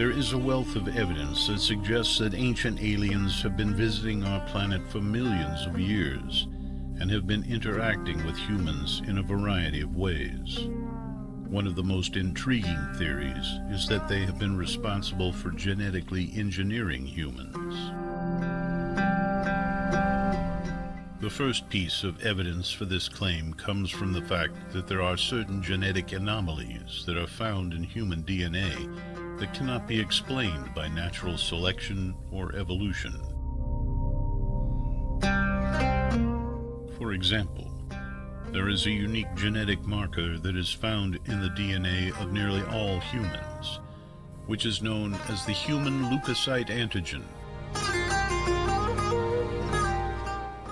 There is a wealth of evidence that suggests that ancient aliens have been visiting our planet for millions of years and have been interacting with humans in a variety of ways. One of the most intriguing theories is that they have been responsible for genetically engineering humans. The first piece of evidence for this claim comes from the fact that there are certain genetic anomalies that are found in human DNA that cannot be explained by natural selection or evolution. For example, there is a unique genetic marker that is found in the DNA of nearly all humans, which is known as the human leukocyte antigen.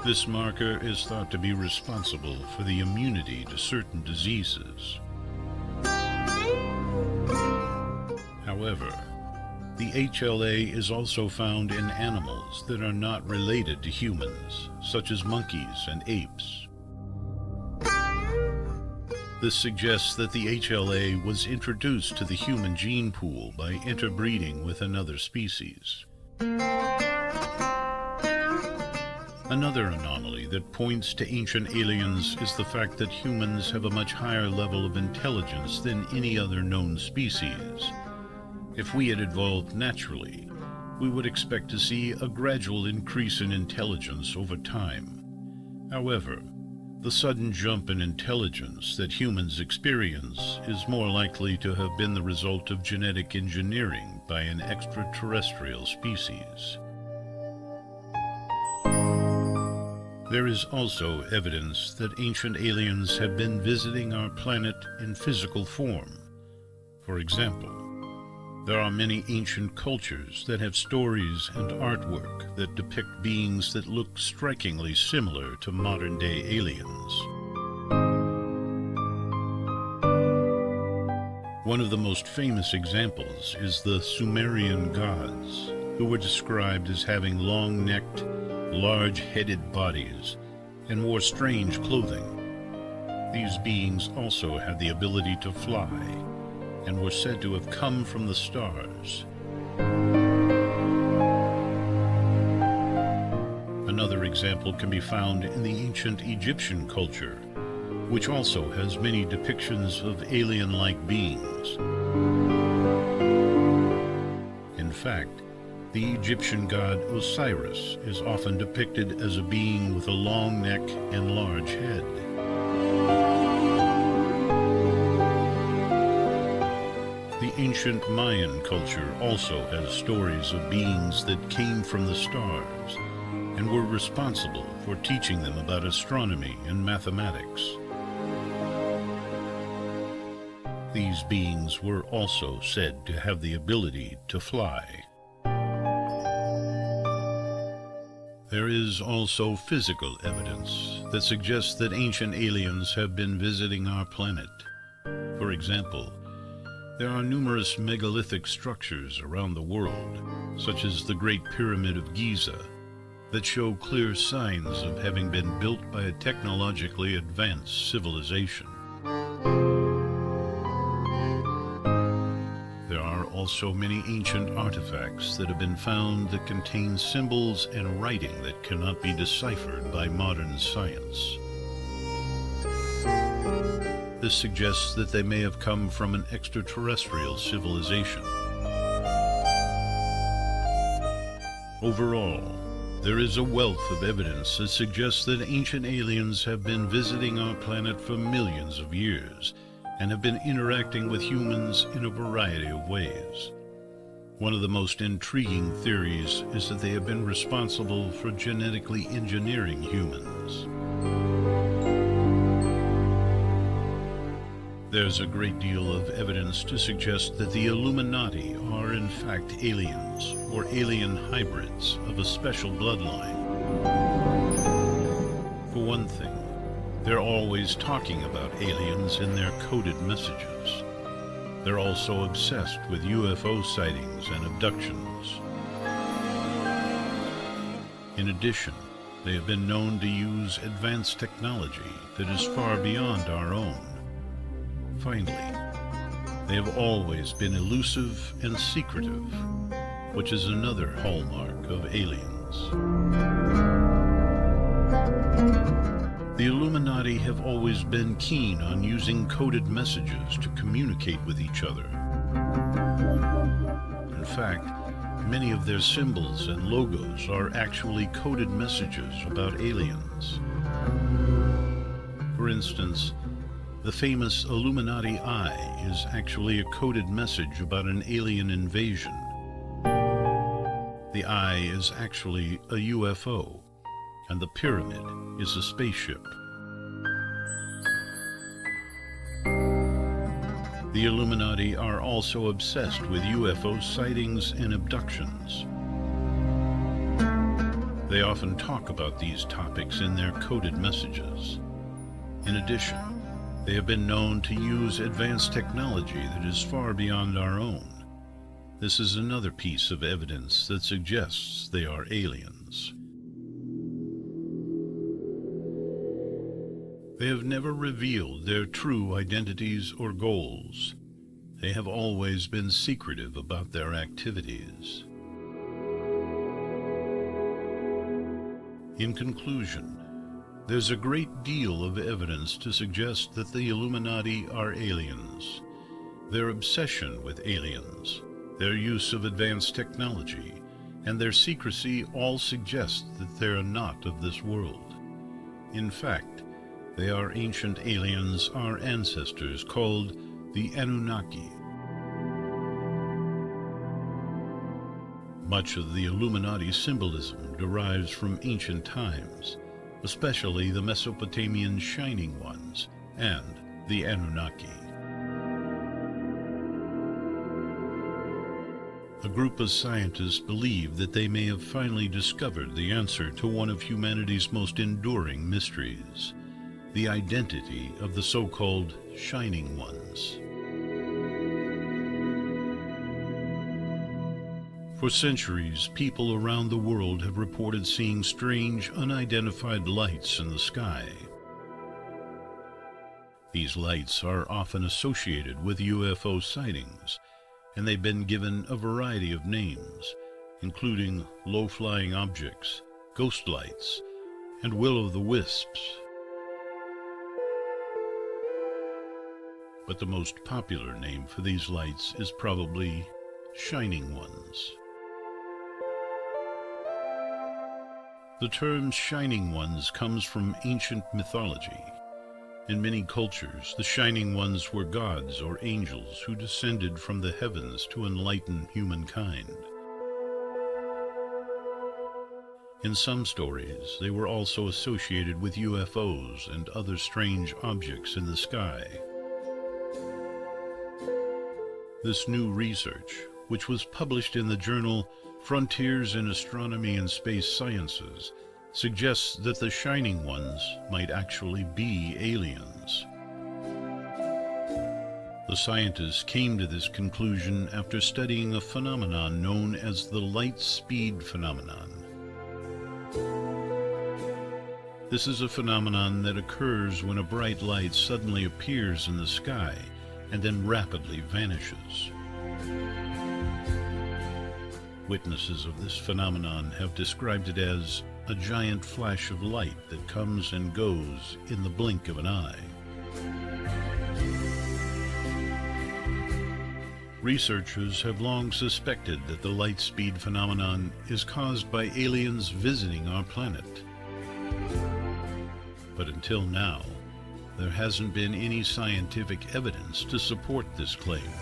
This marker is thought to be responsible for the immunity to certain diseases. However, the HLA is also found in animals that are not related to humans, such as monkeys and apes. This suggests that the HLA was introduced to the human gene pool by interbreeding with another species. Another anomaly that points to ancient aliens is the fact that humans have a much higher level of intelligence than any other known species. If we had evolved naturally, we would expect to see a gradual increase in intelligence over time. However, the sudden jump in intelligence that humans experience is more likely to have been the result of genetic engineering by an extraterrestrial species. There is also evidence that ancient aliens have been visiting our planet in physical form. For example, there are many ancient cultures that have stories and artwork that depict beings that look strikingly similar to modern-day aliens. One of the most famous examples is the Sumerian gods, who were described as having long-necked, large-headed bodies and wore strange clothing. These beings also had the ability to fly and were said to have come from the stars. Another example can be found in the ancient Egyptian culture, which also has many depictions of alien-like beings. In fact, the Egyptian god Osiris is often depicted as a being with a long neck and large head. The ancient Mayan culture also has stories of beings that came from the stars and were responsible for teaching them about astronomy and mathematics. These beings were also said to have the ability to fly. There is also physical evidence that suggests that ancient aliens have been visiting our planet. For example, there are numerous megalithic structures around the world, such as the Great Pyramid of Giza, that show clear signs of having been built by a technologically advanced civilization. There are also many ancient artifacts that have been found that contain symbols and writing that cannot be deciphered by modern science. This suggests that they may have come from an extraterrestrial civilization. Overall, there is a wealth of evidence that suggests that ancient aliens have been visiting our planet for millions of years and have been interacting with humans in a variety of ways. One of the most intriguing theories is that they have been responsible for genetically engineering humans. There's a great deal of evidence to suggest that the Illuminati are in fact aliens, or alien hybrids of a special bloodline. For one thing, they're always talking about aliens in their coded messages. They're also obsessed with UFO sightings and abductions. In addition, they have been known to use advanced technology that is far beyond our own. Finally, They have always been elusive and secretive, which is another hallmark of aliens. The Illuminati have always been keen on using coded messages to communicate with each other. In fact, many of their symbols and logos are actually coded messages about aliens. For instance, the famous Illuminati eye is actually a coded message about an alien invasion. The eye is actually a UFO, and the pyramid is a spaceship. The Illuminati are also obsessed with UFO sightings and abductions. They often talk about these topics in their coded messages. In addition, they have been known to use advanced technology that is far beyond our own. This is another piece of evidence that suggests they are aliens. They have never revealed their true identities or goals. They have always been secretive about their activities. In conclusion, there's a great deal of evidence to suggest that the Illuminati are aliens. Their obsession with aliens, their use of advanced technology, and their secrecy all suggest that they are not of this world. In fact, they are ancient aliens, our ancestors, called the Anunnaki. Much of the Illuminati symbolism derives from ancient times, especially the Mesopotamian Shining Ones and the Anunnaki. A group of scientists believe that they may have finally discovered the answer to one of humanity's most enduring mysteries: the identity of the so-called Shining Ones. For centuries, people around the world have reported seeing strange, unidentified lights in the sky. These lights are often associated with UFO sightings, and they've been given a variety of names, including low-flying objects, ghost lights, and will-o'-the-wisps. But the most popular name for these lights is probably Shining Ones. The term Shining Ones comes from ancient mythology. In many cultures, the Shining Ones were gods or angels who descended from the heavens to enlighten humankind. In some stories, they were also associated with UFOs and other strange objects in the sky. This new research, which was published in the journal Frontiers in Astronomy and Space Sciences, suggests that the Shining Ones might actually be aliens. The scientists came to this conclusion after studying a phenomenon known as the light speed phenomenon. This is a phenomenon that occurs when a bright light suddenly appears in the sky and then rapidly vanishes. Witnesses of this phenomenon have described it as a giant flash of light that comes and goes in the blink of an eye. Researchers have long suspected that the light speed phenomenon is caused by aliens visiting our planet. But until now, there hasn't been any scientific evidence to support this claim.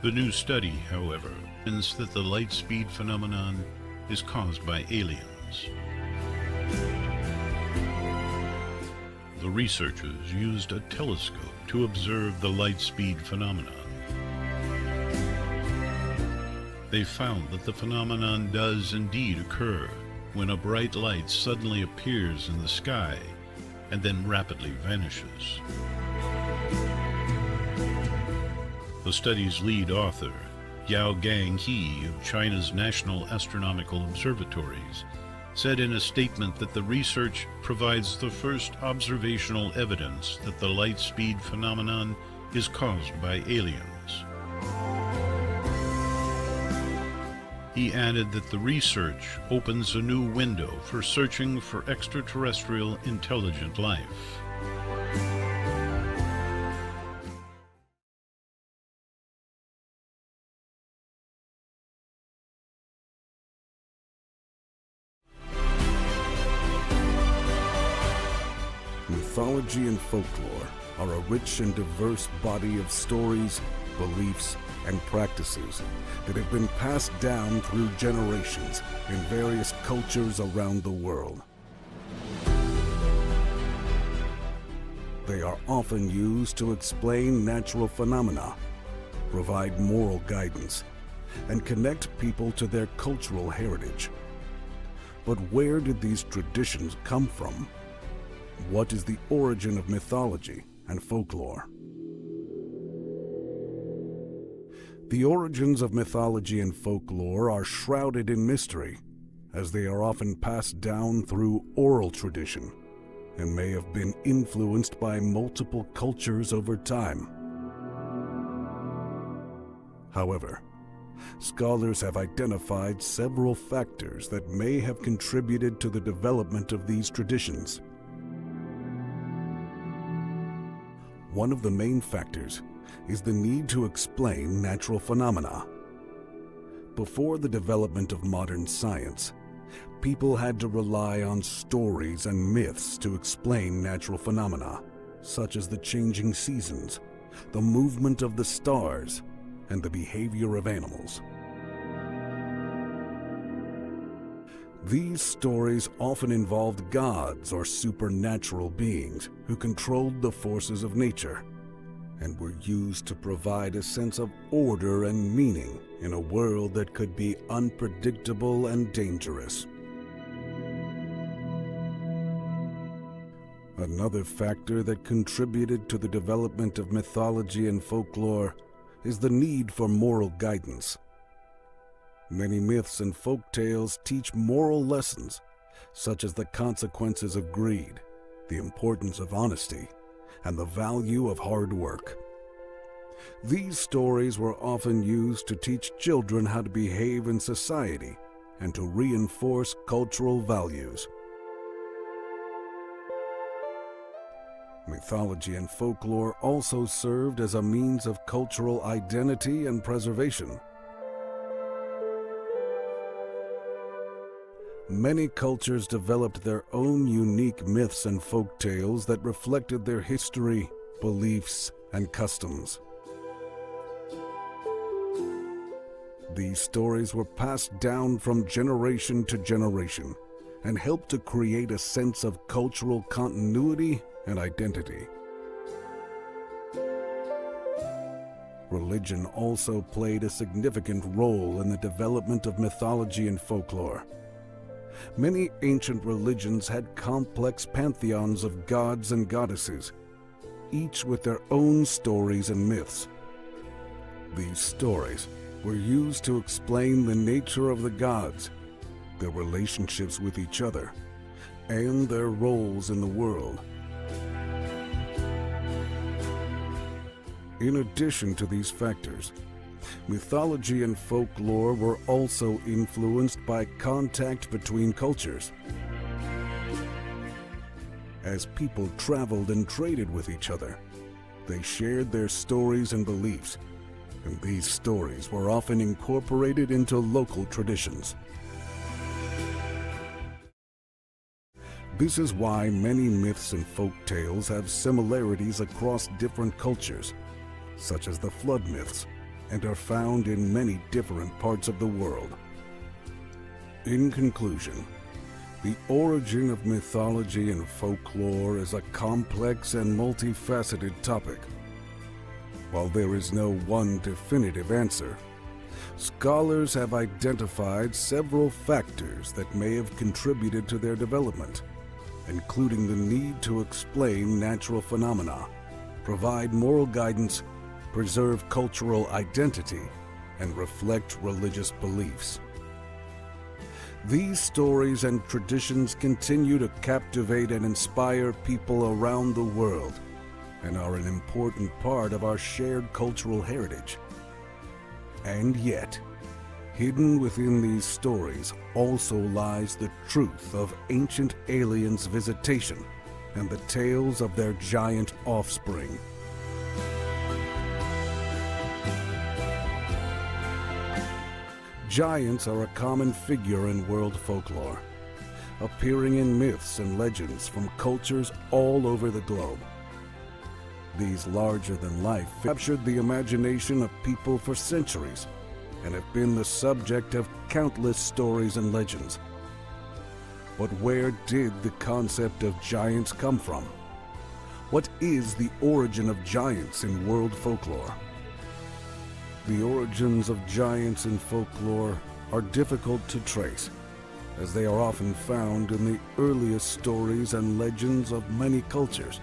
The new study, however, finds that the light speed phenomenon is caused by aliens. The researchers used a telescope to observe the light speed phenomenon. They found that the phenomenon does indeed occur when a bright light suddenly appears in the sky and then rapidly vanishes. The study's lead author, Yaogang He of China's National Astronomical Observatories, said in a statement that the research provides the first observational evidence that the light speed phenomenon is caused by aliens. He added that the research opens a new window for searching for extraterrestrial intelligent life. Mythology and folklore are a rich and diverse body of stories, beliefs, and practices that have been passed down through generations in various cultures around the world. They are often used to explain natural phenomena, provide moral guidance, and connect people to their cultural heritage. But where did these traditions come from? What is the origin of mythology and folklore? The origins of mythology and folklore are shrouded in mystery, as they are often passed down through oral tradition and may have been influenced by multiple cultures over time. However, scholars have identified several factors that may have contributed to the development of these traditions. One of the main factors is the need to explain natural phenomena. Before the development of modern science, people had to rely on stories and myths to explain natural phenomena, such as the changing seasons, the movement of the stars, and the behavior of animals. These stories often involved gods or supernatural beings who controlled the forces of nature and were used to provide a sense of order and meaning in a world that could be unpredictable and dangerous. Another factor that contributed to the development of mythology and folklore is the need for moral guidance. Many myths and folk tales teach moral lessons, such as the consequences of greed, the importance of honesty, and the value of hard work. These stories were often used to teach children how to behave in society and to reinforce cultural values. Mythology and folklore also served as a means of cultural identity and preservation. Many cultures developed their own unique myths and folk tales that reflected their history, beliefs, and customs. These stories were passed down from generation to generation and helped to create a sense of cultural continuity and identity. Religion also played a significant role in the development of mythology and folklore. Many ancient religions had complex pantheons of gods and goddesses, each with their own stories and myths. These stories were used to explain the nature of the gods, their relationships with each other, and their roles in the world. In addition to these factors, mythology and folklore were also influenced by contact between cultures. As people traveled and traded with each other, they shared their stories and beliefs, and these stories were often incorporated into local traditions. This is why many myths and folk tales have similarities across different cultures, such as the flood myths, and are found in many different parts of the world. In conclusion, the origin of mythology and folklore is a complex and multifaceted topic. While there is no one definitive answer, scholars have identified several factors that may have contributed to their development, including the need to explain natural phenomena, provide moral guidance, preserve cultural identity, and reflect religious beliefs. These stories and traditions continue to captivate and inspire people around the world, and are an important part of our shared cultural heritage. And yet, hidden within these stories also lies the truth of ancient aliens' visitation and the tales of their giant offspring. Giants are a common figure in world folklore, appearing in myths and legends from cultures all over the globe. These larger-than-life captured the imagination of people for centuries and have been the subject of countless stories and legends. But where did the concept of giants come from? What is the origin of giants in world folklore? The origins of giants in folklore are difficult to trace, as they are often found in the earliest stories and legends of many cultures.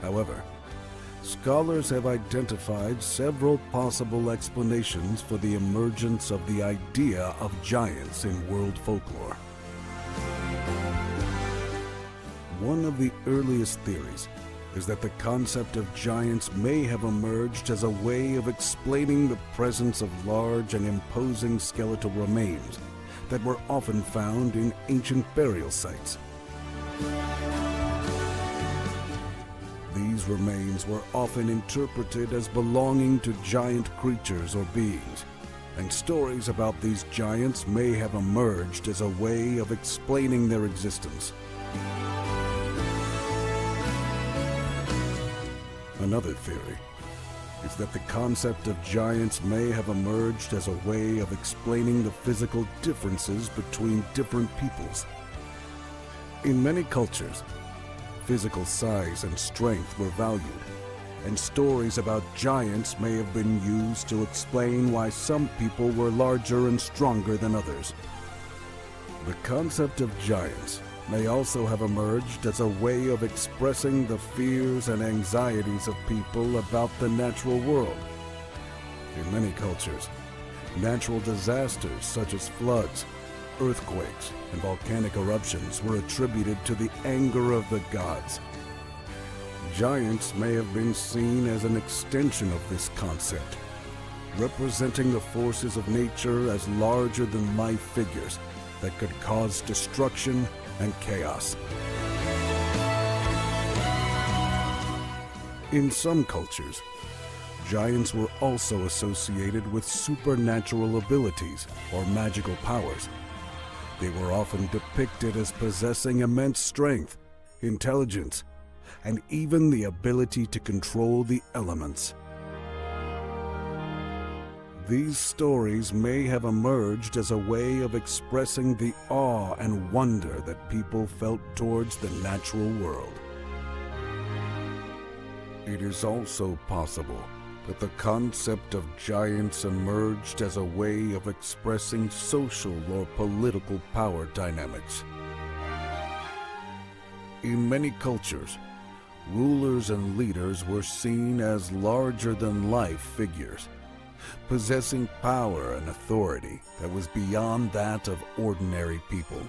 However, scholars have identified several possible explanations for the emergence of the idea of giants in world folklore. One of the earliest theories is that the concept of giants may have emerged as a way of explaining the presence of large and imposing skeletal remains that were often found in ancient burial sites. These remains were often interpreted as belonging to giant creatures or beings, and stories about these giants may have emerged as a way of explaining their existence. Another theory is that the concept of giants may have emerged as a way of explaining the physical differences between different peoples. In many cultures, physical size and strength were valued, and stories about giants may have been used to explain why some people were larger and stronger than others. The concept of giants may also have emerged as a way of expressing the fears and anxieties of people about the natural world. In many cultures, natural disasters such as floods, earthquakes, and volcanic eruptions were attributed to the anger of the gods. Giants may have been seen as an extension of this concept, representing the forces of nature as larger-than-life figures that could cause destruction and chaos. In some cultures, giants were also associated with supernatural abilities or magical powers. They were often depicted as possessing immense strength, intelligence, and even the ability to control the elements. These stories may have emerged as a way of expressing the awe and wonder that people felt towards the natural world. It is also possible that the concept of giants emerged as a way of expressing social or political power dynamics. In many cultures, rulers and leaders were seen as larger-than-life figures, possessing power and authority that was beyond that of ordinary people.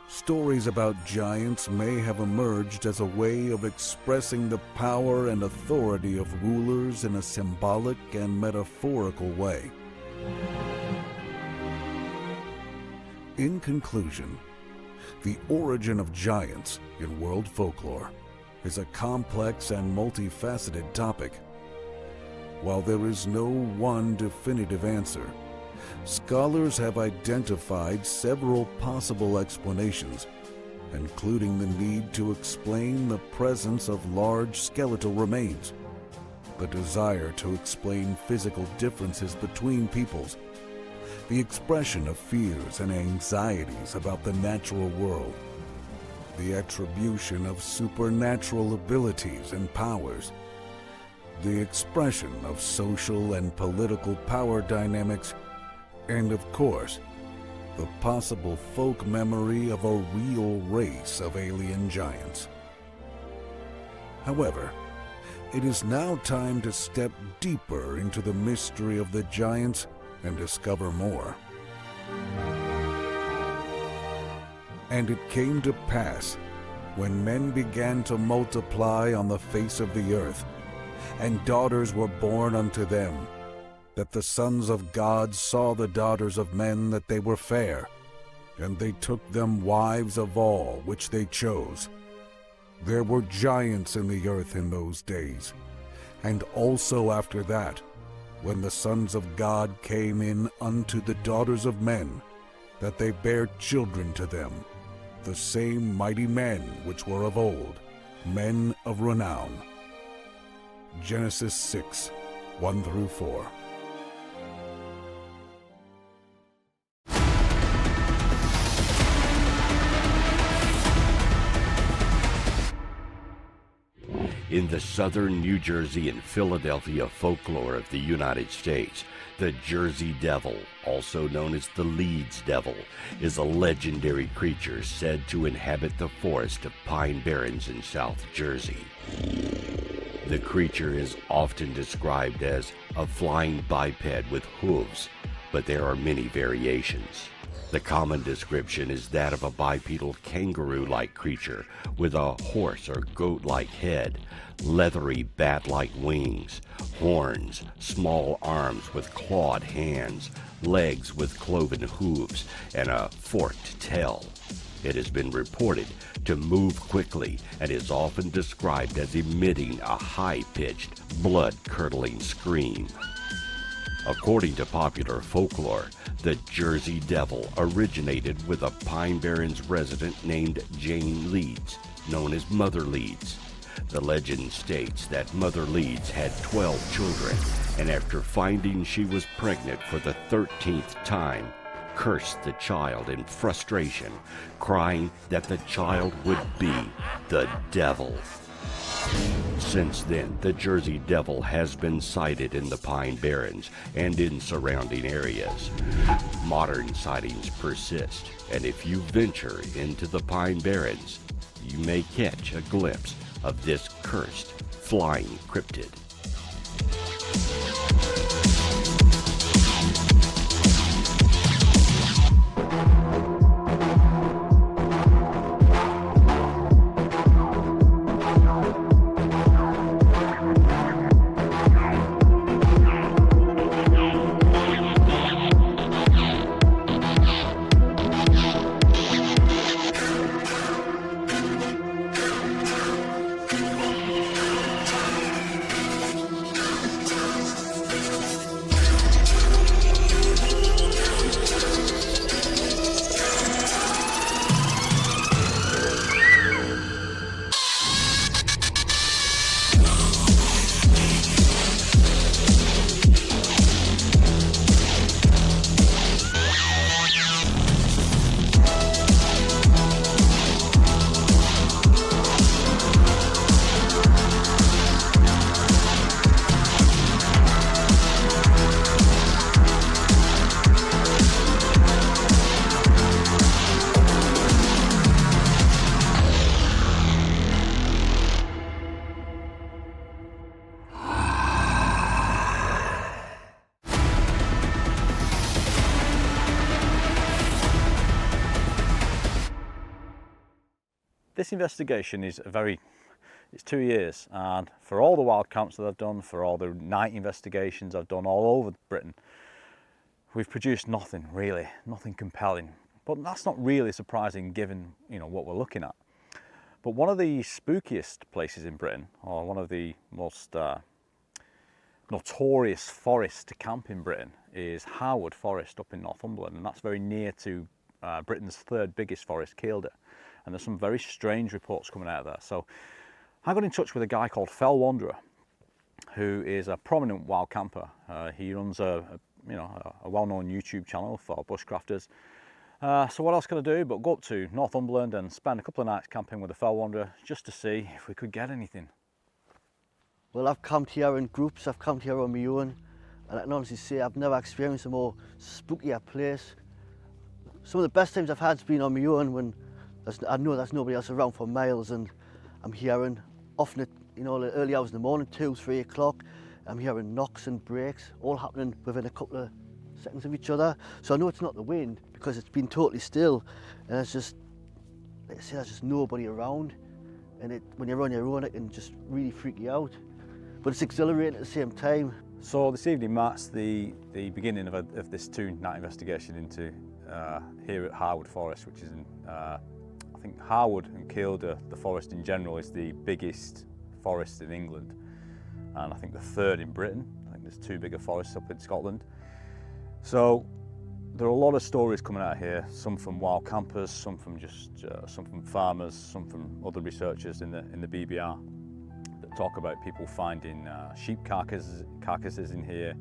Stories about giants may have emerged as a way of expressing the power and authority of rulers in a symbolic and metaphorical way. In conclusion, the origin of giants in world folklore is a complex and multifaceted topic. While there is no one definitive answer, scholars have identified several possible explanations, including the need to explain the presence of large skeletal remains, the desire to explain physical differences between peoples, the expression of fears and anxieties about the natural world, the attribution of supernatural abilities and powers, the expression of social and political power dynamics, and of course, the possible folk memory of a real race of alien giants. However, it is now time to step deeper into the mystery of the giants and discover more. And it came to pass when men began to multiply on the face of the earth, and daughters were born unto them, that the sons of God saw the daughters of men that they were fair, and they took them wives of all which they chose. There were giants in the earth in those days, and also after that, when the sons of God came in unto the daughters of men, that they bare children to them, the same mighty men which were of old, men of renown. Genesis 6, 1 through 4. In the southern New Jersey and Philadelphia folklore of the United States, the Jersey Devil, also known as the Leeds Devil, is a legendary creature said to inhabit the forest of Pine Barrens in South Jersey. The creature is often described as a flying biped with hooves, but there are many variations. The common description is that of a bipedal kangaroo-like creature with a horse or goat-like head, leathery bat-like wings, horns, small arms with clawed hands, legs with cloven hooves, and a forked tail. It has been reported to move quickly and is often described as emitting a high-pitched, blood-curdling scream. According to popular folklore, the Jersey Devil originated with a Pine Barrens resident named Jane Leeds, known as Mother Leeds. The legend states that Mother Leeds had 12 children, and after finding she was pregnant for the 13th time, cursed the child in frustration, crying that the child would be the devil. Since then, the Jersey Devil has been sighted in the Pine Barrens and in surrounding areas. Modern sightings persist, and if you venture into the Pine Barrens, you may catch a glimpse of this cursed flying cryptid. This investigation is it's 2 years, and for all the wild camps that I've done, for all the night investigations I've done all over Britain, we've produced nothing really, nothing compelling. But that's not really surprising given, what we're looking at. But one of the spookiest places in Britain, or one of the most notorious forests to camp in Britain, is Harwood Forest up in Northumberland, and that's very near to Britain's third biggest forest, Kielder. And there's some very strange reports coming out of there. So I got in touch with a guy called Fell Wanderer, who is a prominent wild camper. He runs a well-known YouTube channel for bushcrafters. So what else could I do but go up to Northumberland and spend a couple of nights camping with the Fell Wanderer just to see if we could get anything. Well, I've camped here in groups, I've camped here on my own, and I can honestly say I've never experienced a more spookier place. Some of the best times I've had has been on my own when I know there's nobody else around for miles, and I'm hearing, often at the early hours in the morning, 2, 3 o'clock, I'm hearing knocks and breaks, all happening within a couple of seconds of each other. So I know it's not the wind because it's been totally still, and it's just, like I say, there's just nobody around. and when you're on your own, it can just really freak you out. But it's exhilarating at the same time. So this evening marks the beginning of this two-night investigation into here at Harwood Forest, which is in, I think Harwood and Kielder, the forest in general, is the biggest forest in England, and I think the third in Britain. I think there's two bigger forests up in Scotland. So there are a lot of stories coming out here, some from wild campers, some from some from farmers, some from other researchers in the BBR that talk about people finding sheep carcasses in here,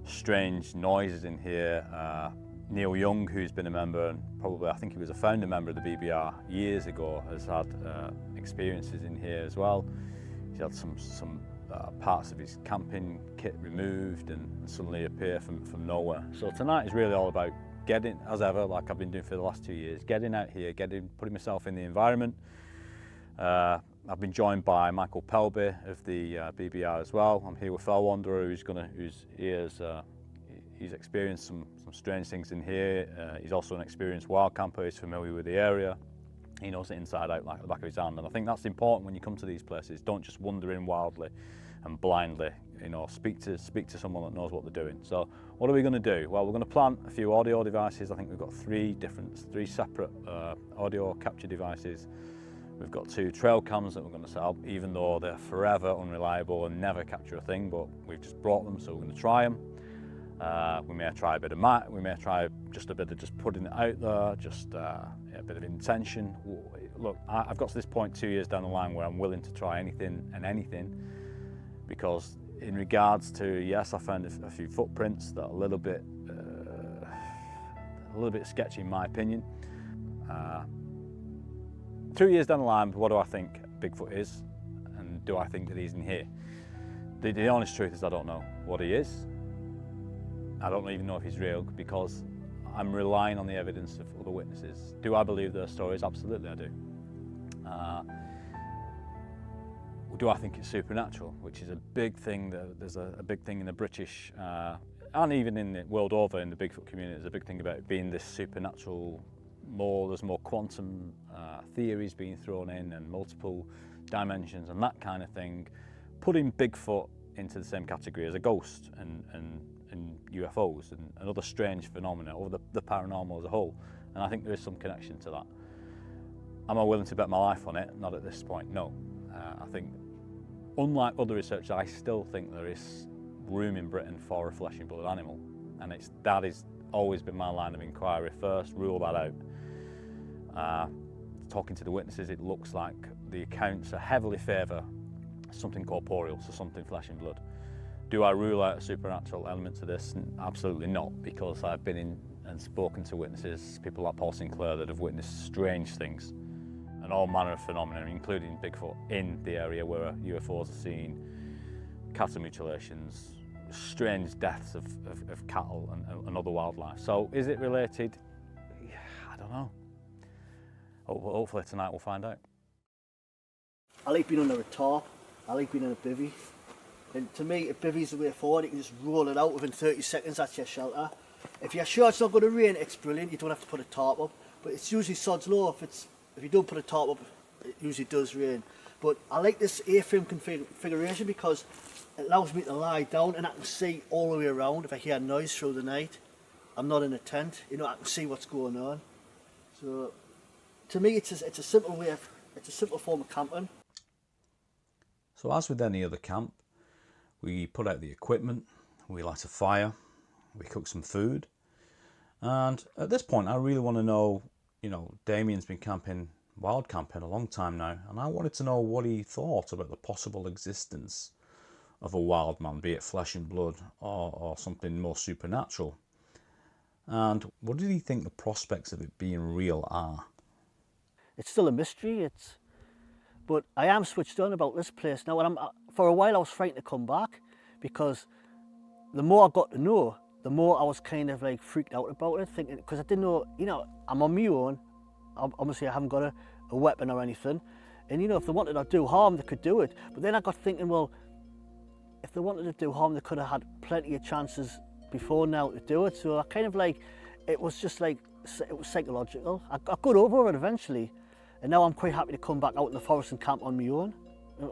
strange noises in here. Neil Young, who's been a member, and probably I think he was a founder member of the BBR years ago, has had experiences in here as well. He's had some parts of his camping kit removed and suddenly appear from nowhere. So tonight is really all about getting, as ever, like I've been doing for the last 2 years, getting out here, putting myself in the environment. I've been joined by Michael Pelby of the BBR as well. I'm here with Fell Wanderer, he's experienced some strange things in here. He's also an experienced wild camper. He's familiar with the area. He knows it inside out like the back of his hand, and I think that's important when you come to these places. Don't just wander in wildly and blindly. You know, speak to someone that knows what they're doing. So what are we going to do? Well, we're going to plant a few audio devices. I think we've got three separate audio capture devices. We've got 2 trail cams that we're going to set up, even though they're forever unreliable and never capture a thing, but we've just brought them, so we're going to try them. We may try a bit of mat, we may try just a bit of just putting it out there, just a bit of intention. Look, I've got to this point 2 years down the line where I'm willing to try anything and anything, because in regards to, yes, I found a few footprints that are a little bit sketchy in my opinion. 2 years down the line, what do I think Bigfoot is, and do I think that he's in here? The honest truth is I don't know what he is. I don't even know if he's real, because I'm relying on the evidence of other witnesses. Do I believe their stories? Absolutely I do. Do I think it's supernatural, which is a big thing. There's a big thing in the British, and even in the world over in the Bigfoot community, there's a big thing about it being this supernatural. There's more quantum theories being thrown in, and multiple dimensions and that kind of thing, putting Bigfoot into the same category as a ghost and UFOs and other strange phenomena, or the paranormal as a whole. And I think there is some connection to that. Am I willing to bet my life on it? Not at this point, no. I think, unlike other researchers, I still think there is room in Britain for a flesh and blood animal, and that has always been my line of inquiry. First, rule that out. Talking to the witnesses, it looks like the accounts are heavily favour something corporeal, so something flesh and blood. Do I rule out a supernatural element to this? Absolutely not, because I've been in and spoken to witnesses, people like Paul Sinclair, that have witnessed strange things and all manner of phenomena, including Bigfoot, in the area where UFOs are seen, cattle mutilations, strange deaths of cattle and other wildlife. So is it related? I don't know. Hopefully tonight we'll find out. I like being under a tarp. I like being in a bivvy. And to me, a bivvy's the way forward. You can just roll it out within 30 seconds, that's your shelter. If you're sure it's not going to rain, it's brilliant. You don't have to put a tarp up. But it's usually sod's law. If you don't put a tarp up, it usually does rain. But I like this A-frame configuration because it allows me to lie down and I can see all the way around. If I hear noise through the night, I'm not in a tent. You know, I can see what's going on. So, to me, it's a simple form of camping. So as with any other camp, we put out the equipment, we light a fire, we cook some food, and at this point I really want to know, Damien's been wild camping a long time now, and I wanted to know what he thought about the possible existence of a wild man, be it flesh and blood or something more supernatural. And what did he think the prospects of it being real are? It's still a mystery, but I am switched on about this place now, and for a while I was frightened to come back, because the more I got to know, the more I was kind of like freaked out about it, thinking, because I didn't know, I'm on my own. Obviously I haven't got a weapon or anything, and if they wanted to do harm, they could do it. But then I got thinking, well, if they wanted to do harm, they could have had plenty of chances before now to do it. So I kind of it was just like, it was psychological. I got over it eventually, And now I'm quite happy to come back out in the forest and camp on my own,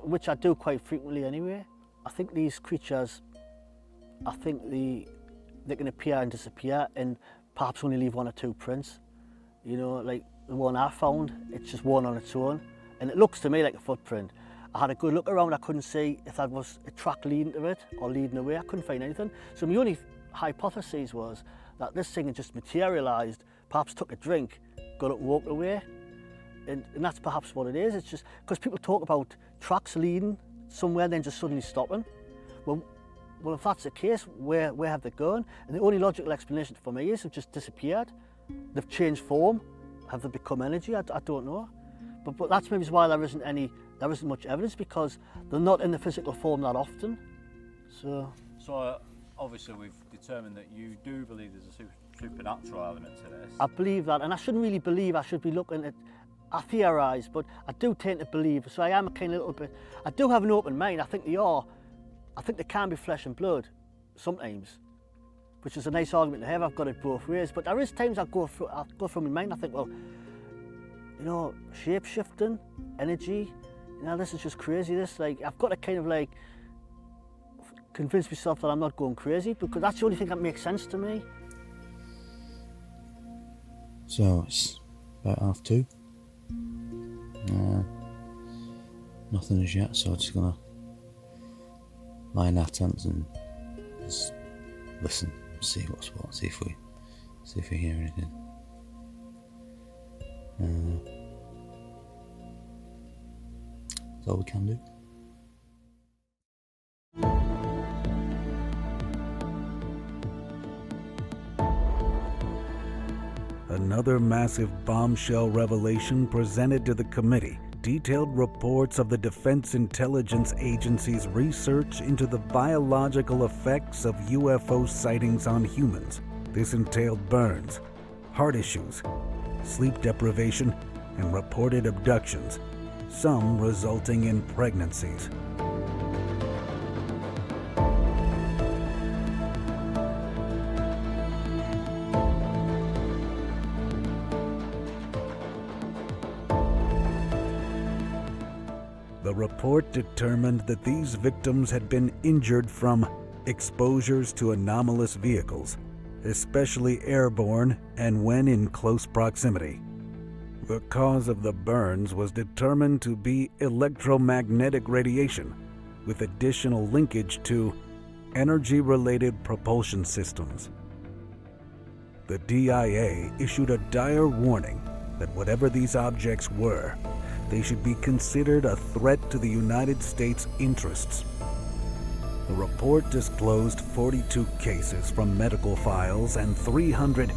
which I do quite frequently anyway. I think these creatures, I think they can appear and disappear and perhaps only leave one or two prints. You know, like the one I found, it's just one on its own. And it looks to me like a footprint. I had a good look around, I couldn't see if that was a track leading to it or leading away. I couldn't find anything. So my only hypothesis was that this thing had just materialised, perhaps took a drink, got up and walked away. And that's perhaps what it is. It's just because people talk about tracks leading somewhere then just suddenly stopping. Well, if that's the case, where have they gone? And the only logical explanation for me is they've just disappeared. They've changed form. Have they become energy? I don't know. But that's maybe why there isn't much evidence, because they're not in the physical form that often. So obviously we've determined that you do believe there's a supernatural element to this. I believe that, and I shouldn't really believe. I should be looking at. I theorise, but I do tend to believe. So I am a kind of little bit. I do have an open mind. I think they are. I think they can be flesh and blood, sometimes, which is a nice argument to have. I've got it both ways. But there is times I go through my mind. I think, well, you know, shape shifting, energy. You know, this is just crazy. This, like, I've got to kind of like convince myself that I'm not going crazy, because that's the only thing that makes sense to me. So it's about 2:30. Nothing as yet, so I'm just gonna lie in our tents and just listen, see what's what, see if we hear anything. That's all we can do. Another massive bombshell revelation presented to the committee detailed reports of the Defense Intelligence Agency's research into the biological effects of UFO sightings on humans. This entailed burns, heart issues, sleep deprivation, and reported abductions, some resulting in pregnancies. The report determined that these victims had been injured from exposures to anomalous vehicles, especially airborne and when in close proximity. The cause of the burns was determined to be electromagnetic radiation, with additional linkage to energy-related propulsion systems. The DIA issued a dire warning that whatever these objects were, they should be considered a threat to the United States interests. The report disclosed 42 cases from medical files and 300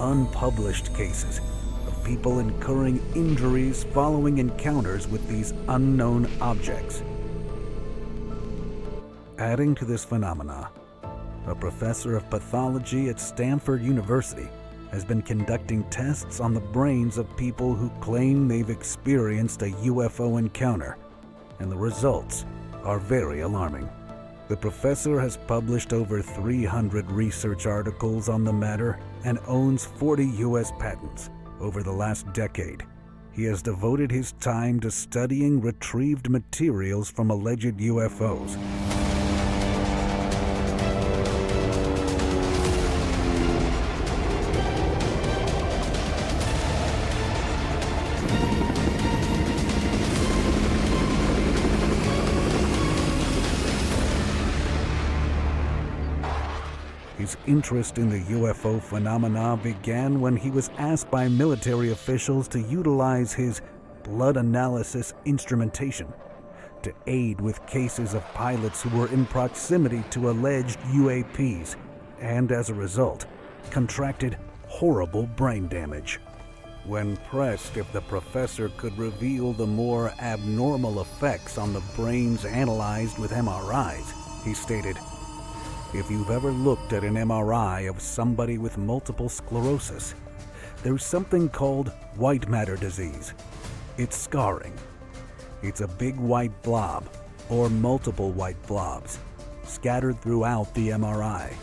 unpublished cases of people incurring injuries following encounters with these unknown objects. Adding to this phenomena, a professor of pathology at Stanford University has been conducting tests on the brains of people who claim they've experienced a UFO encounter, and the results are very alarming. The professor has published over 300 research articles on the matter and owns 40 U.S. patents. Over the last decade, he has devoted his time to studying retrieved materials from alleged UFOs. His interest in the UFO phenomena began when he was asked by military officials to utilize his blood analysis instrumentation to aid with cases of pilots who were in proximity to alleged UAPs, and as a result, contracted horrible brain damage. When pressed if the professor could reveal the more abnormal effects on the brains analyzed with MRIs, he stated, "If you've ever looked at an MRI of somebody with multiple sclerosis, there's something called white matter disease. It's scarring. It's a big white blob, or multiple white blobs, scattered throughout the MRI.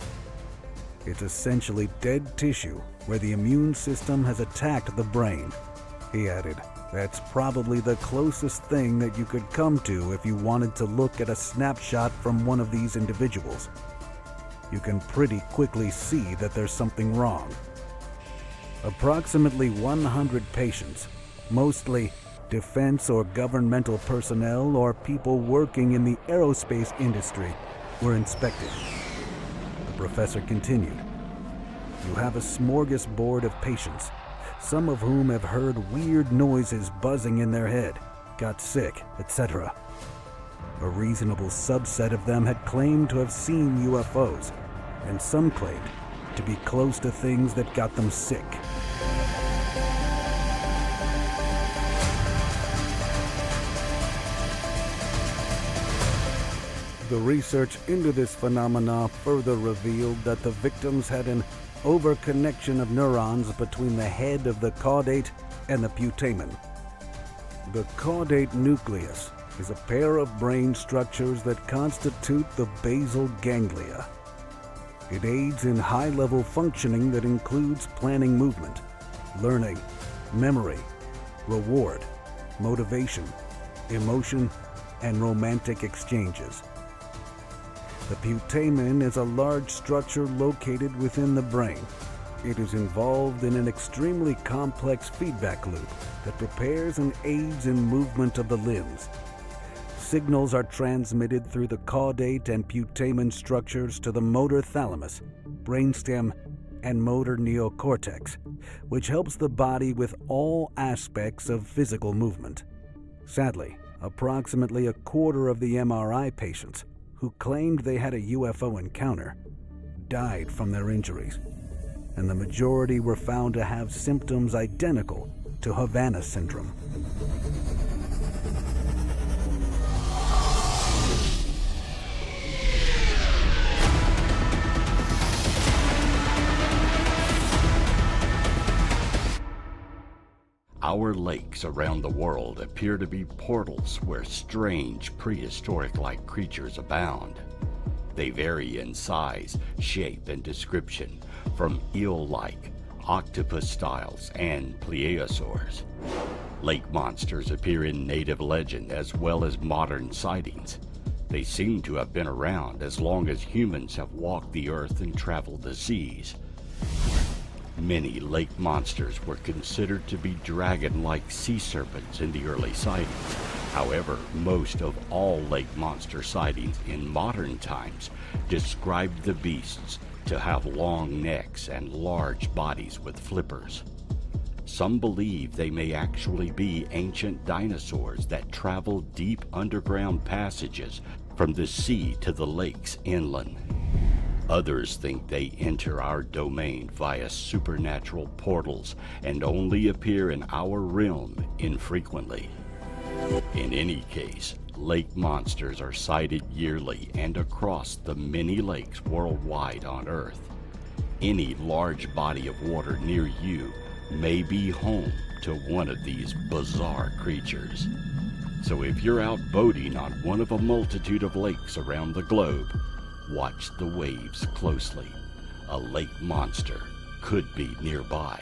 It's essentially dead tissue where the immune system has attacked the brain," he added. That's probably the closest thing that you could come to if you wanted to look at a snapshot from one of these individuals. You can pretty quickly see that there's something wrong. Approximately 100 patients, mostly defense or governmental personnel or people working in the aerospace industry, were inspected. The professor continued. You have a smorgasbord of patients, some of whom have heard weird noises buzzing in their head, got sick, etc. A reasonable subset of them had claimed to have seen UFOs, and some claimed to be close to things that got them sick. The research into this phenomena further revealed that the victims had an overconnection of neurons between the head of the caudate and the putamen. The caudate nucleus is a pair of brain structures that constitute the basal ganglia. It aids in high-level functioning that includes planning movement, learning, memory, reward, motivation, emotion, and romantic exchanges. The putamen is a large structure located within the brain. It is involved in an extremely complex feedback loop that prepares and aids in movement of the limbs. Signals are transmitted through the caudate and putamen structures to the motor thalamus, brainstem, and motor neocortex, which helps the body with all aspects of physical movement. Sadly, approximately a quarter of the MRI patients who claimed they had a UFO encounter died from their injuries, and the majority were found to have symptoms identical to Havana syndrome. Our lakes around the world appear to be portals where strange prehistoric-like creatures abound. They vary in size, shape, and description, from eel-like, octopus styles, and plesiosaurs. Lake monsters appear in native legend as well as modern sightings. They seem to have been around as long as humans have walked the earth and traveled the seas. Many lake monsters were considered to be dragon-like sea serpents in the early sightings. However, most of all lake monster sightings in modern times describe the beasts to have long necks and large bodies with flippers. Some believe they may actually be ancient dinosaurs that travel deep underground passages from the sea to the lakes inland. Others think they enter our domain via supernatural portals and only appear in our realm infrequently. In any case, lake monsters are sighted yearly and across the many lakes worldwide on Earth. Any large body of water near you may be home to one of these bizarre creatures. So if you're out boating on one of a multitude of lakes around the globe, watch the waves closely. A lake monster could be nearby.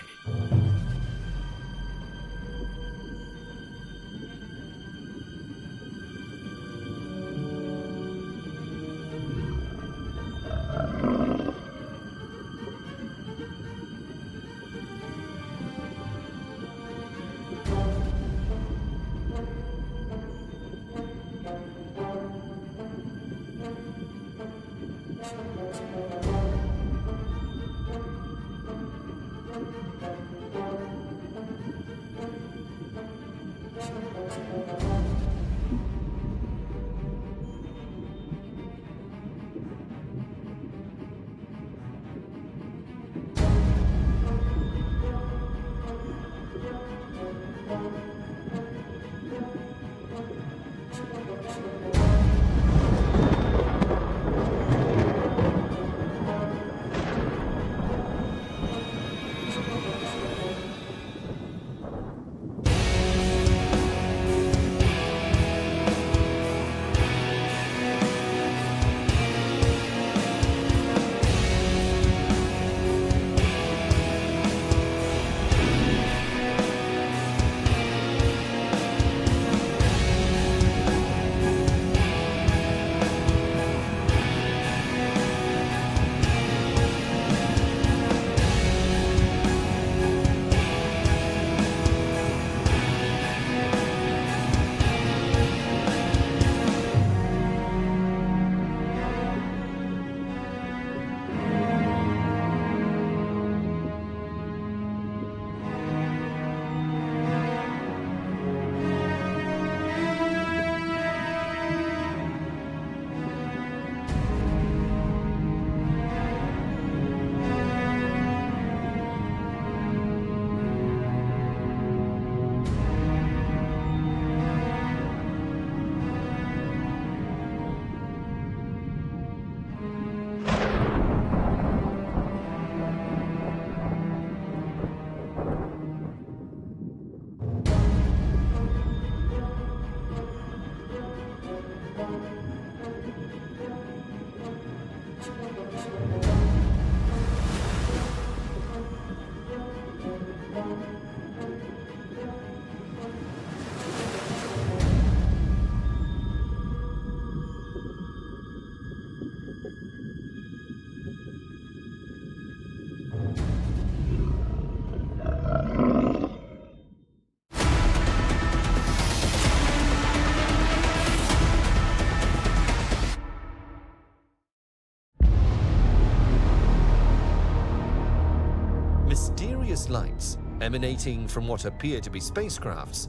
Mysterious lights emanating from what appear to be spacecrafts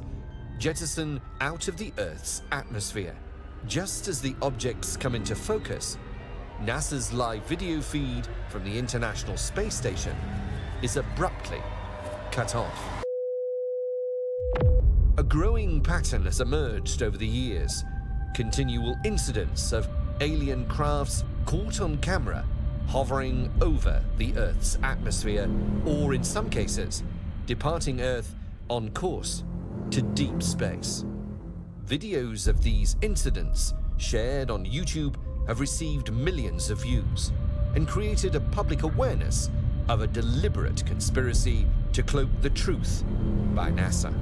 jettison out of the Earth's atmosphere. Just as the objects come into focus, NASA's live video feed from the International Space Station is abruptly cut off. A growing pattern has emerged over the years. Continual incidents of alien crafts caught on camera hovering over the Earth's atmosphere, or in some cases, departing Earth on course to deep space. Videos of these incidents shared on YouTube have received millions of views and created a public awareness of a deliberate conspiracy to cloak the truth by NASA.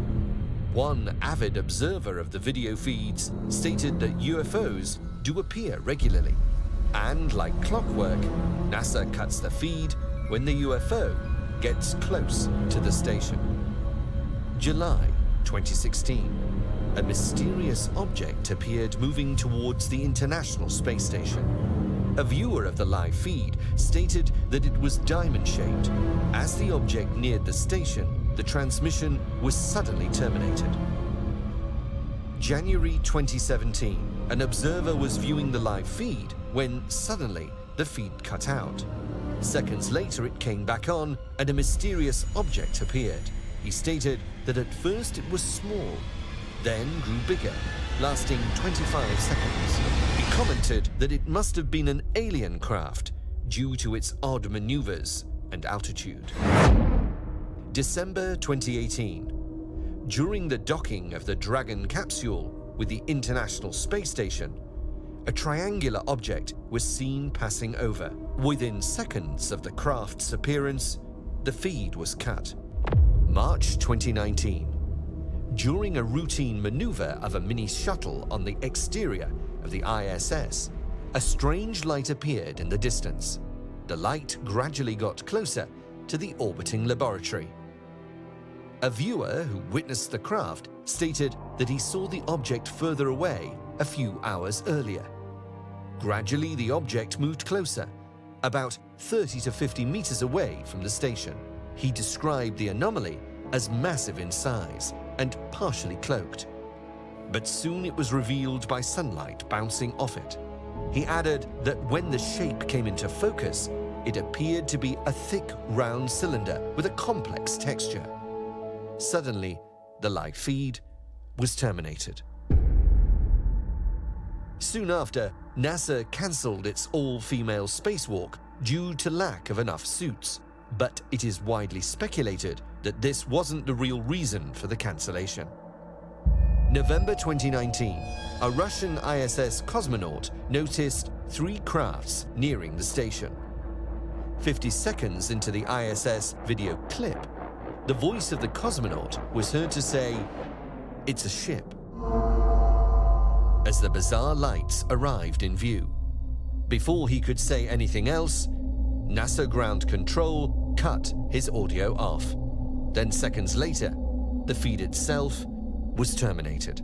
One avid observer of the video feeds stated that UFOs do appear regularly, and like clockwork, NASA cuts the feed when the UFO gets close to the station. July 2016, a mysterious object appeared moving towards the International Space Station. A viewer of the live feed stated that it was diamond-shaped. As the object neared the station, the transmission was suddenly terminated. January 2017, an observer was viewing the live feed when suddenly the feed cut out. Seconds later it came back on and a mysterious object appeared. He stated that at first it was small, then grew bigger, lasting 25 seconds. He commented that it must have been an alien craft due to its odd maneuvers and altitude. December 2018. During the docking of the Dragon capsule with the International Space Station, a triangular object was seen passing over. Within seconds of the craft's appearance, the feed was cut. March 2019. During a routine maneuver of a mini shuttle on the exterior of the ISS, a strange light appeared in the distance. The light gradually got closer to the orbiting laboratory. A viewer who witnessed the craft stated that he saw the object further away a few hours earlier. Gradually, the object moved closer, about 30 to 50 meters away from the station. He described the anomaly as massive in size and partially cloaked. But soon it was revealed by sunlight bouncing off it. He added that when the shape came into focus, it appeared to be a thick, round cylinder with a complex texture. Suddenly, the live feed was terminated. Soon after, NASA cancelled its all-female spacewalk due to lack of enough suits, but it is widely speculated that this wasn't the real reason for the cancellation. November 2019, a Russian ISS cosmonaut noticed 3 crafts nearing the station. 50 seconds into the ISS video clip, the voice of the cosmonaut was heard to say, "It's a ship," as the bizarre lights arrived in view. Before he could say anything else, NASA ground control cut his audio off. Then seconds later, the feed itself was terminated.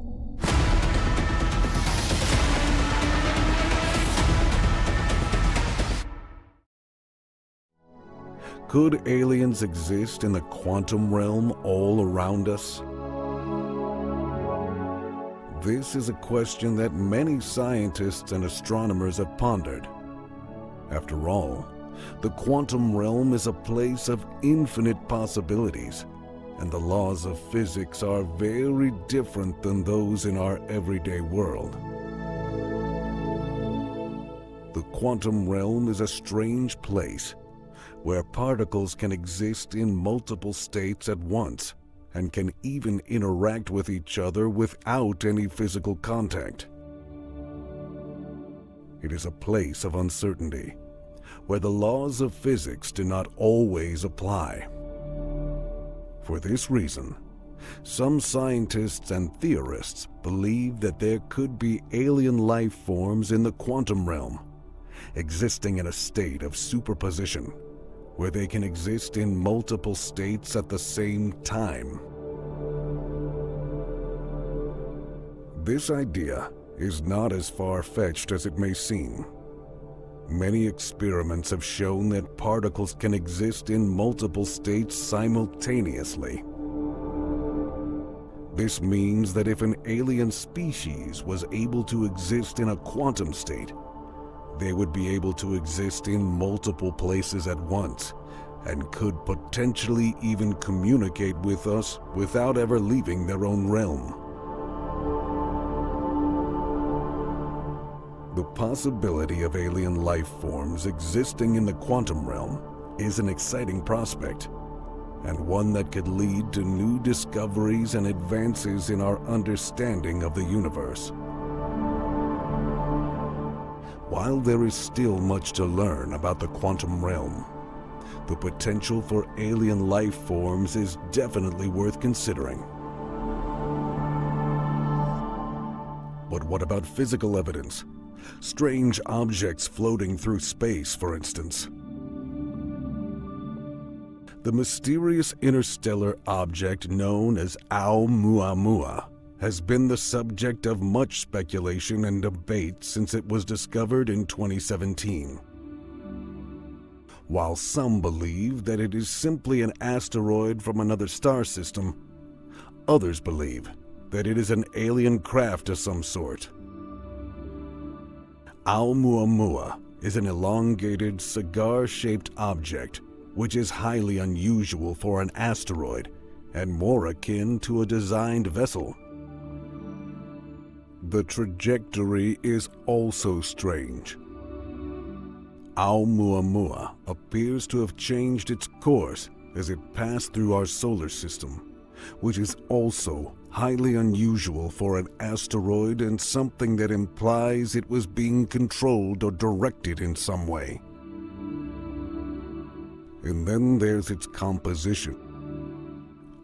Could aliens exist in the quantum realm all around us? This is a question that many scientists and astronomers have pondered. After all, the quantum realm is a place of infinite possibilities, and the laws of physics are very different than those in our everyday world. The quantum realm is a strange place where particles can exist in multiple states at once and can even interact with each other without any physical contact. It is a place of uncertainty, where the laws of physics do not always apply. For this reason, some scientists and theorists believe that there could be alien life forms in the quantum realm, existing in a state of superposition, where they can exist in multiple states at the same time. This idea is not as far-fetched as it may seem. Many experiments have shown that particles can exist in multiple states simultaneously. This means that if an alien species was able to exist in a quantum state, they would be able to exist in multiple places at once and could potentially even communicate with us without ever leaving their own realm. The possibility of alien life forms existing in the quantum realm is an exciting prospect, and one that could lead to new discoveries and advances in our understanding of the universe. While there is still much to learn about the quantum realm, the potential for alien life forms is definitely worth considering. But what about physical evidence? Strange objects floating through space, for instance. The mysterious interstellar object known as Oumuamua has been the subject of much speculation and debate since it was discovered in 2017. While some believe that it is simply an asteroid from another star system, others believe that it is an alien craft of some sort. Oumuamua is an elongated, cigar-shaped object which is highly unusual for an asteroid and more akin to a designed vessel. The trajectory is also strange. Oumuamua appears to have changed its course as it passed through our solar system, which is also highly unusual for an asteroid and something that implies it was being controlled or directed in some way. And then there's its composition.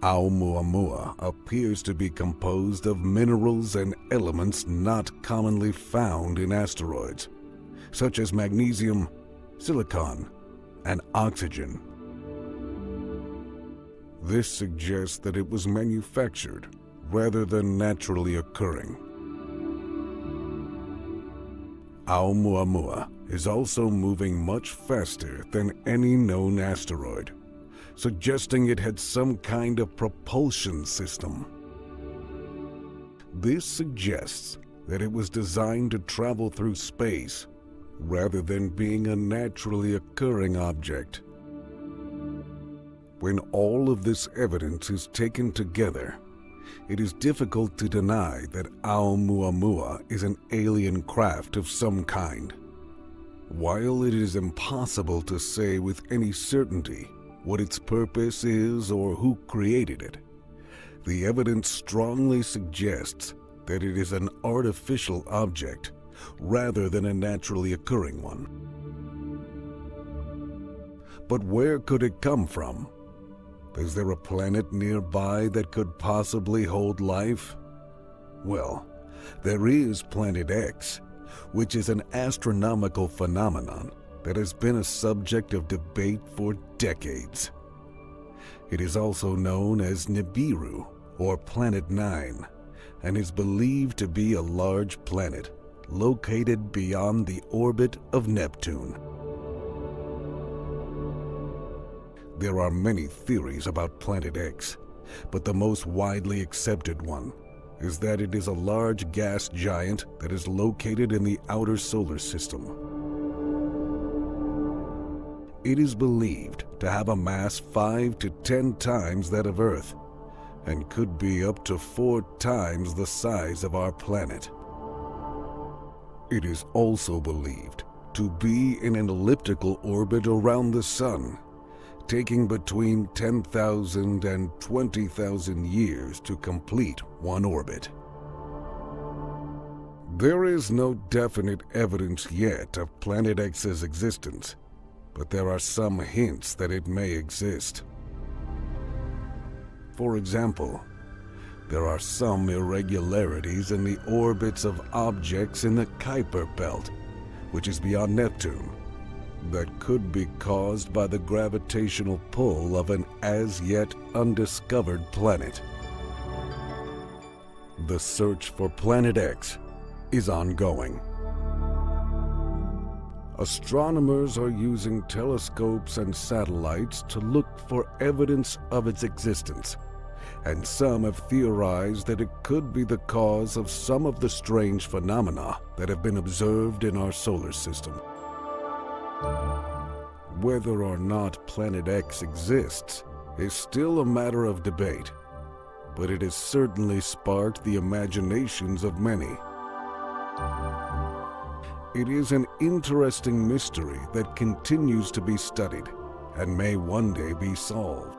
Oumuamua appears to be composed of minerals and elements not commonly found in asteroids, such as magnesium, silicon, and oxygen. This suggests that it was manufactured rather than naturally occurring. Oumuamua is also moving much faster than any known asteroid, suggesting it had some kind of propulsion system. This suggests that it was designed to travel through space rather than being a naturally occurring object. When all of this evidence is taken together, it is difficult to deny that Oumuamua is an alien craft of some kind. While it is impossible to say with any certainty what its purpose is or who created it, the evidence strongly suggests that it is an artificial object rather than a naturally occurring one. But where could it come from? Is there a planet nearby that could possibly hold life? Well, there is Planet X, which is an astronomical phenomenon that has been a subject of debate for decades. It is also known as Nibiru, or Planet 9, and is believed to be a large planet located beyond the orbit of Neptune. There are many theories about Planet X, but the most widely accepted one is that it is a large gas giant that is located in the outer solar system. It is believed to have a mass 5 to 10 times that of Earth, and could be up to 4 times the size of our planet. It is also believed to be in an elliptical orbit around the Sun, taking between 10,000 and 20,000 years to complete one orbit. There is no definite evidence yet of Planet X's existence, but there are some hints that it may exist. For example, there are some irregularities in the orbits of objects in the Kuiper Belt, which is beyond Neptune, that could be caused by the gravitational pull of an as-yet undiscovered planet. The search for Planet X is ongoing. Astronomers are using telescopes and satellites to look for evidence of its existence, and some have theorized that it could be the cause of some of the strange phenomena that have been observed in our solar system. Whether or not Planet X exists is still a matter of debate, but it has certainly sparked the imaginations of many. It is an interesting mystery that continues to be studied and may one day be solved.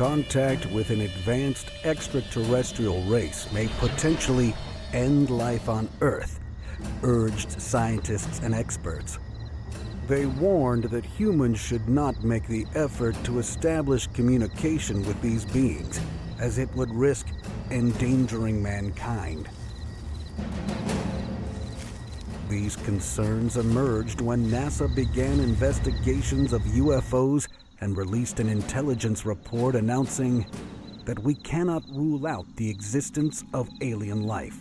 Contact with an advanced extraterrestrial race may potentially end life on Earth, urged scientists and experts. They warned that humans should not make the effort to establish communication with these beings, as it would risk endangering mankind. These concerns emerged when NASA began investigations of UFOs and released an intelligence report announcing that we cannot rule out the existence of alien life.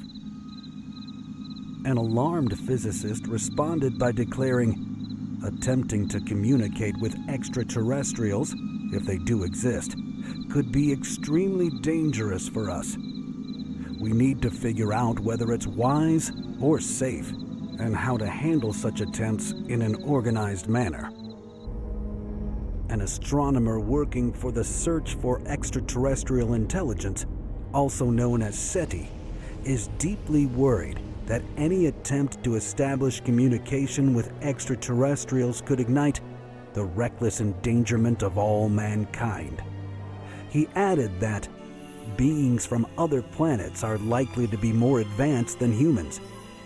An alarmed physicist responded by declaring, attempting to communicate with extraterrestrials, if they do exist, could be extremely dangerous for us. We need to figure out whether it's wise or safe, and how to handle such attempts in an organized manner. An astronomer working for the Search for Extraterrestrial Intelligence, also known as SETI, is deeply worried that any attempt to establish communication with extraterrestrials could ignite the reckless endangerment of all mankind. He added that beings from other planets are likely to be more advanced than humans,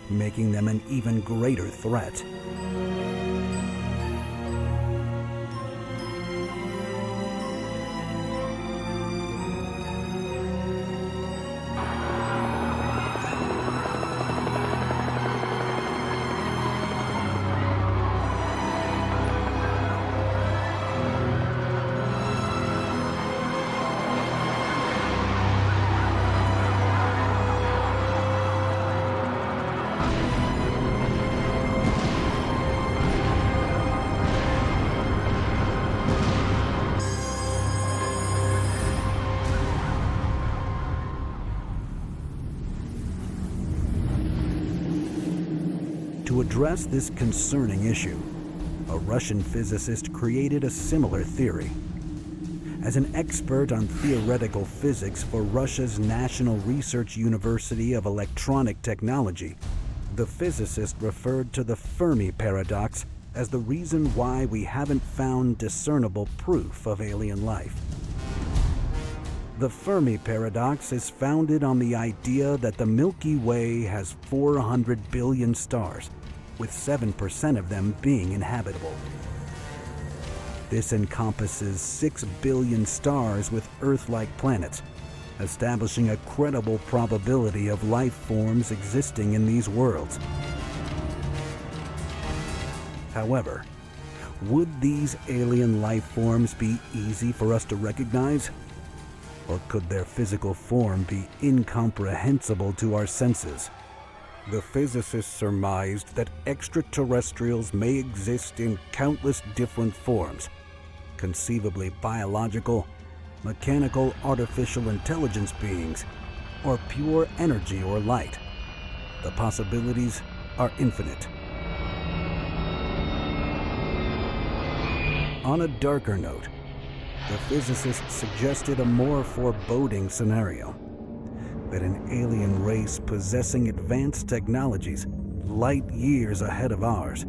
making them an even greater threat. To address this concerning issue, a Russian physicist created a similar theory. As an expert on theoretical physics for Russia's National Research University of Electronic Technology, the physicist referred to the Fermi paradox as the reason why we haven't found discernible proof of alien life. The Fermi paradox is founded on the idea that the Milky Way has 400 billion stars, with 7% of them being inhabitable. This encompasses 6 billion stars with Earth-like planets, establishing a credible probability of life forms existing in these worlds. However, would these alien life forms be easy for us to recognize? Or could their physical form be incomprehensible to our senses? The physicists surmised that extraterrestrials may exist in countless different forms, conceivably biological, mechanical, artificial intelligence beings, or pure energy or light. The possibilities are infinite. On a darker note, the physicists suggested a more foreboding scenario: that an alien race possessing advanced technologies, light years ahead of ours,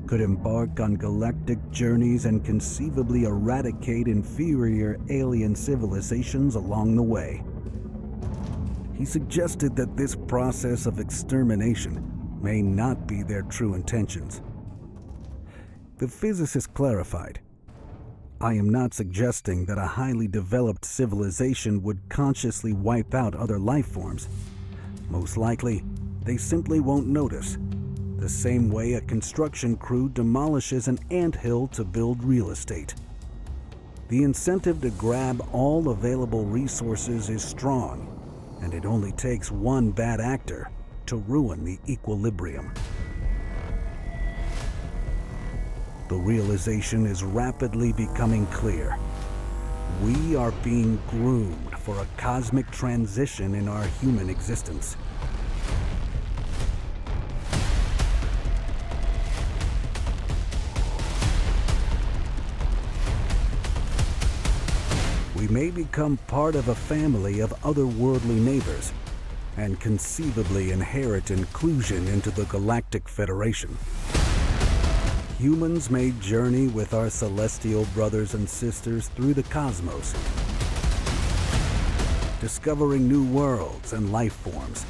could embark on galactic journeys and conceivably eradicate inferior alien civilizations along the way. He suggested that this process of extermination may not be their true intentions. The physicist clarified, "I am not suggesting that a highly developed civilization would consciously wipe out other life forms. Most likely, they simply won't notice, the same way a construction crew demolishes an anthill to build real estate. The incentive to grab all available resources is strong, and it only takes one bad actor to ruin the equilibrium." The realization is rapidly becoming clear. We are being groomed for a cosmic transition in our human existence. We may become part of a family of otherworldly neighbors, and conceivably inherit inclusion into the Galactic Federation. Humans may journey with our celestial brothers and sisters through the cosmos, discovering new worlds and life forms.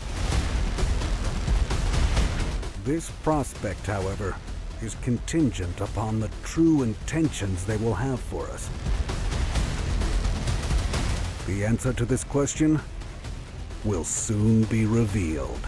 This prospect, however, is contingent upon the true intentions they will have for us. The answer to this question will soon be revealed.